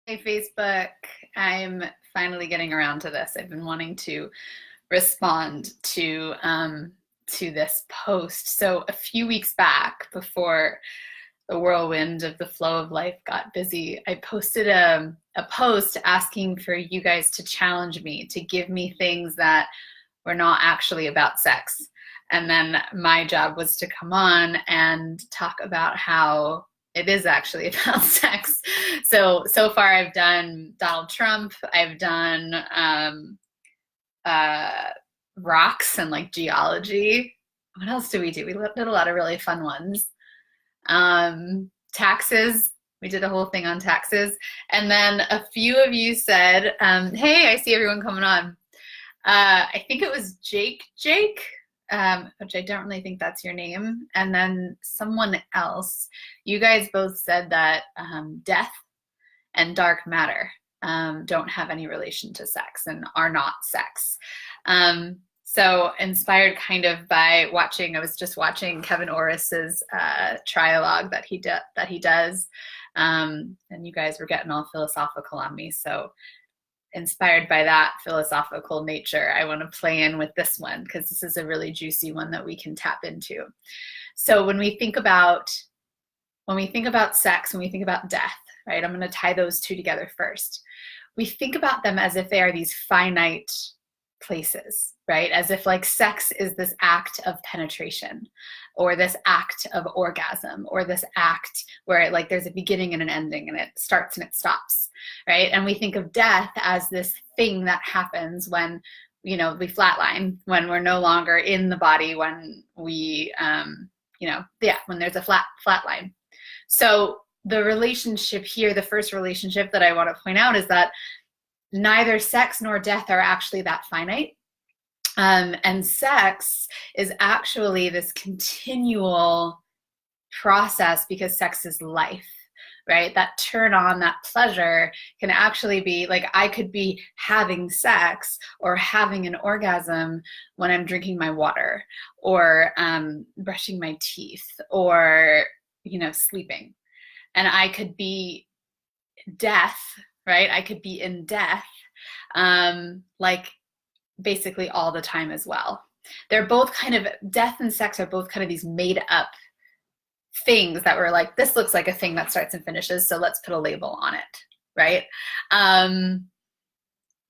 Hey, Facebook. I'm finally getting around to this. I've been wanting to respond to this post. So a few weeks back, before the whirlwind of the flow of life got busy, I posted a post asking for you guys to challenge me, to give me things that were not actually about sex. And then my job was to come on and talk about how it is actually about sex. So far I've done Donald Trump, I've done uh, rocks and like geology. What else do we do? We did a lot of really fun ones. Taxes. We did a whole thing on taxes. And then a few of you said, hey, I see everyone coming on. I think it was Jake, which I don't really think that's your name. And then someone else. You guys both said that death and dark matter don't have any relation to sex and are not sex. So inspired kind of by watching, I was just watching Kevin Orris's trialogue that he does, and you guys were getting all philosophical on me. So inspired by that philosophical nature, I want to play in with this one because this is a really juicy one that we can tap into. So when we think about sex, when we think about death, right? I'm going to tie those two together first. We think about them as if they are these finite places, right? As if like sex is this act of penetration or this act of orgasm or this act where like there's a beginning and an ending and it starts and it stops, right? And we think of death as this thing that happens when, we flatline, when we're no longer in the body, when we, when there's a flat line. So the relationship here, the first relationship that I want to point out is that neither sex nor death are actually that finite. And sex is actually this continual process because sex is life, right? That turn on, that pleasure can actually be like, I could be having sex or having an orgasm when I'm drinking my water or brushing my teeth or, sleeping. And I could be death, right? I could be in death, like basically all the time as well. They're both kind of, death and sex are both kind of these made up things that were like, this looks like a thing that starts and finishes, so let's put a label on it, right?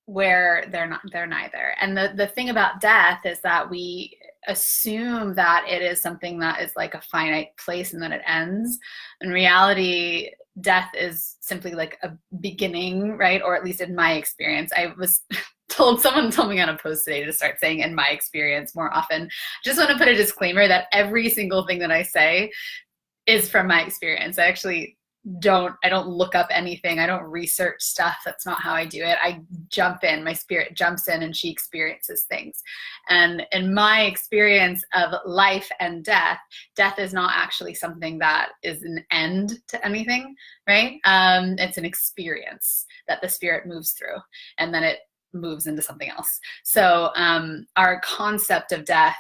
Where they're neither. And the thing about death is that we assume that it is something that is like a finite place and then it ends. In reality, death is simply like a beginning, right? Or at least in my experience, I was someone told me on a post today to start saying in my experience more often. Just want to put a disclaimer that every single thing that I say is from my experience. I don't look up anything. I don't research stuff. That's not how I do it. I jump in, my spirit jumps in and she experiences things. And in my experience of life and death is not actually something that is an end to anything, right? It's an experience that the spirit moves through and then it moves into something else. So our concept of death,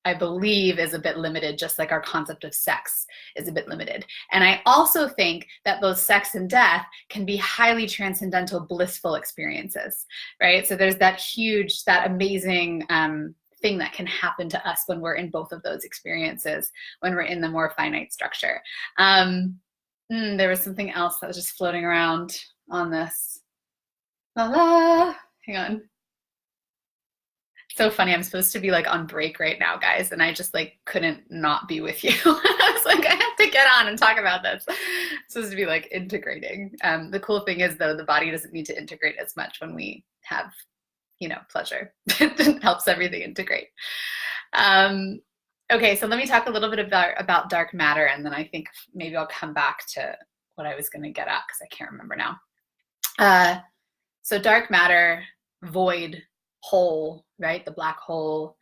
I believe, is a bit limited, just like our concept of sex is a bit limited. And I also think that both sex and death can be highly transcendental, blissful experiences, right? So there's that amazing thing that can happen to us when we're in both of those experiences, when we're in the more finite structure. There was something else that was just floating around on this. Hang on. So funny. I'm supposed to be like on break right now, guys, and I just like couldn't not be with you. I was like, I have to get on and talk about this. It's supposed to be like integrating. The cool thing is though, the body doesn't need to integrate as much when we have, pleasure. It helps everything integrate. Okay, so let me talk a little bit about dark matter, and then I think maybe I'll come back to what I was going to get at because I can't remember now. So dark matter, void, hole, right? The black hole.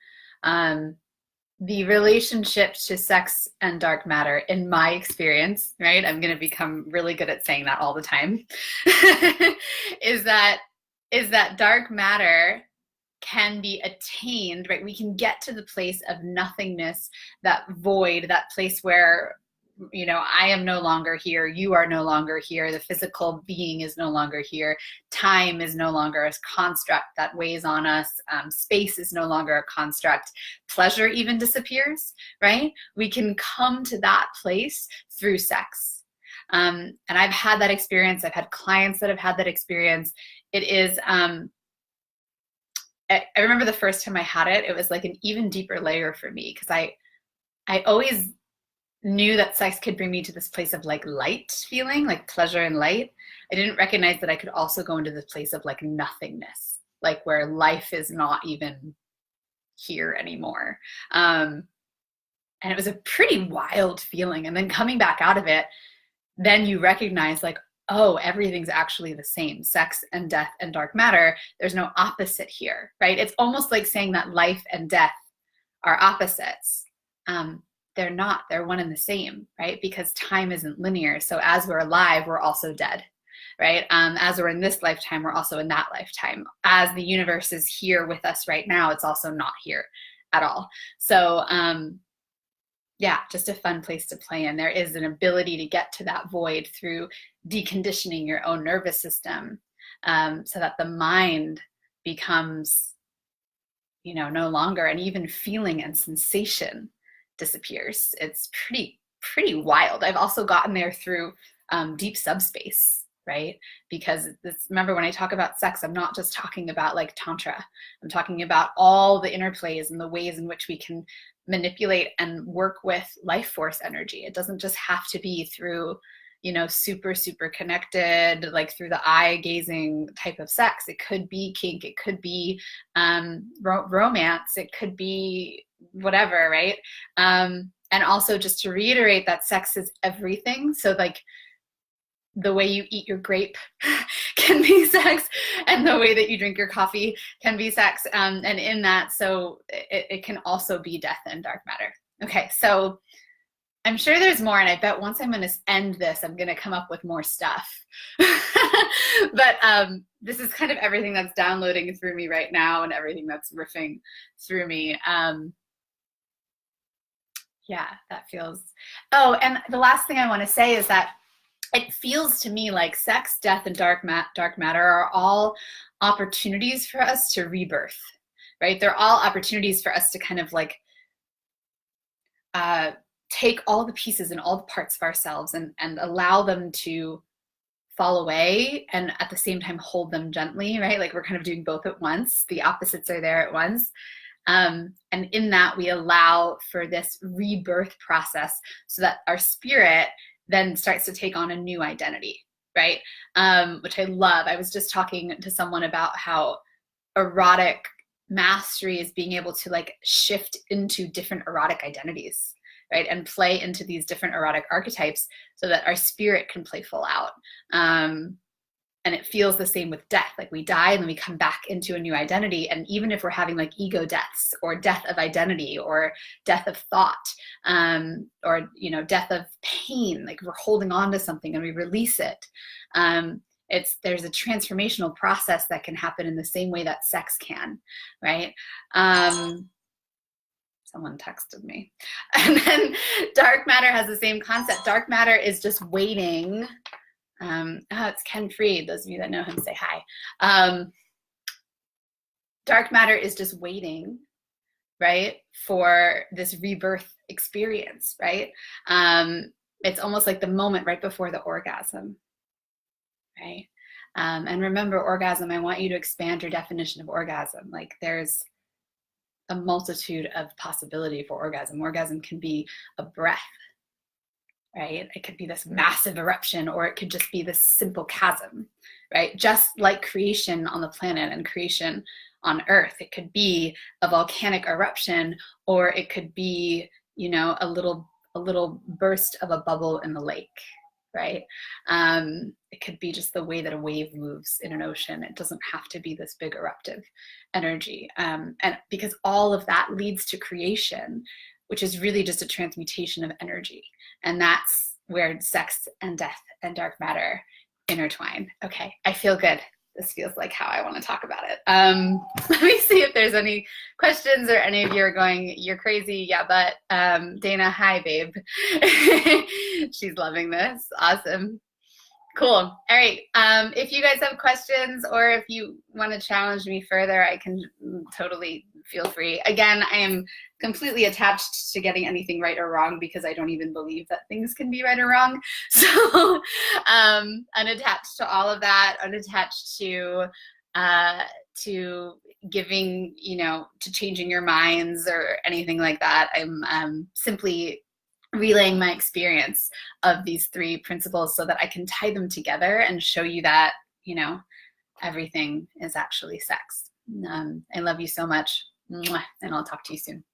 The relationship to sex and dark matter, in my experience, right? I'm going to become really good at saying that all the time. is that dark matter can be attained, right? We can get to the place of nothingness, that void, that place where I am no longer here. You are no longer here. The physical being is no longer here. Time is no longer a construct that weighs on us. Space is no longer a construct. Pleasure even disappears, right? We can come to that place through sex. And I've had that experience. I've had clients that have had that experience. It is, I remember the first time I had it, it was like an even deeper layer for me, because I always knew that sex could bring me to this place of like light feeling, like pleasure and light. I didn't recognize that I could also go into this place of like nothingness, like where life is not even here anymore. And it was a pretty wild feeling. And then coming back out of it, then you recognize like, oh, everything's actually the same. Sex and death and dark matter. There's no opposite here, right? It's almost like saying that life and death are opposites. They're not. They're one and the same, right? Because time isn't linear. So as we're alive, we're also dead, right? As we're in this lifetime, we're also in that lifetime. As the universe is here with us right now, it's also not here at all. So yeah, just a fun place to play in. There is an ability to get to that void through deconditioning your own nervous system, so that the mind becomes, no longer, and even feeling and sensation disappears. It's pretty wild. I've also gotten there through deep subspace, right? Because remember, when I talk about sex, I'm not just talking about like tantra. I'm talking about all the interplays and the ways in which we can manipulate and work with life force energy. It doesn't just have to be through, super connected, like through the eye gazing type of sex. It could be kink. It could be romance. It could be whatever, right? And also, just to reiterate, that sex is everything. So like the way you eat your grape can be sex, and the way that you drink your coffee can be sex. And in that, so it can also be death and dark matter. Okay, so I'm sure there's more, and I bet once I'm going to end this, I'm going to come up with more stuff. But this is kind of everything that's downloading through me right now, and everything that's riffing through me. Yeah, that feels. Oh, and the last thing I want to say is that it feels to me like sex, death, and dark matter are all opportunities for us to rebirth, right? They're all opportunities for us to kind of like take all the pieces and all the parts of ourselves and allow them to fall away, and at the same time hold them gently, right? Like we're kind of doing both at once. The opposites are there at once. And in that, we allow for this rebirth process so that our spirit then starts to take on a new identity, right? Which I love. I was just talking to someone about how erotic mastery is being able to like shift into different erotic identities, right? And play into these different erotic archetypes so that our spirit can play full out. And it feels the same with death. Like we die and then we come back into a new identity. And even if we're having like ego deaths or death of identity or death of thought, or, death of pain, like we're holding on to something and we release it. There's a transformational process that can happen in the same way that sex can, right? Someone texted me. And then dark matter has the same concept. Dark matter is just waiting. It's Ken Fried. Those of you that know him, say hi. Dark matter is just waiting, right, for this rebirth experience, right? It's almost like the moment right before the orgasm, right? And remember, orgasm, I want you to expand your definition of orgasm. Like there's a multitude of possibility for orgasm. Orgasm can be a breath, right? It could be this massive eruption, or it could just be this simple chasm, right? Just like creation on the planet and creation on Earth. It could be a volcanic eruption, or it could be, a little burst of a bubble in the lake, right? It could be just the way that a wave moves in an ocean. It doesn't have to be this big eruptive energy. And because all of that leads to creation, which is really just a transmutation of energy. And that's where sex and death and dark matter intertwine. Okay, I feel good. this feels like how I want to talk about it. Let me see if there's any questions or any of you are going, you're crazy. Yeah, but Dana, hi, babe. She's loving this. Awesome. Cool. All right. If you guys have questions or if you want to challenge me further, I can totally feel free. Again, I am completely attached to getting anything right or wrong because I don't even believe that things can be right or wrong. So unattached to all of that, unattached to giving, you know, to changing your minds or anything like that. I'm simply relaying my experience of these 3 principles so that I can tie them together and show you that, you know, everything is actually sex. I love you so much, and I'll talk to you soon.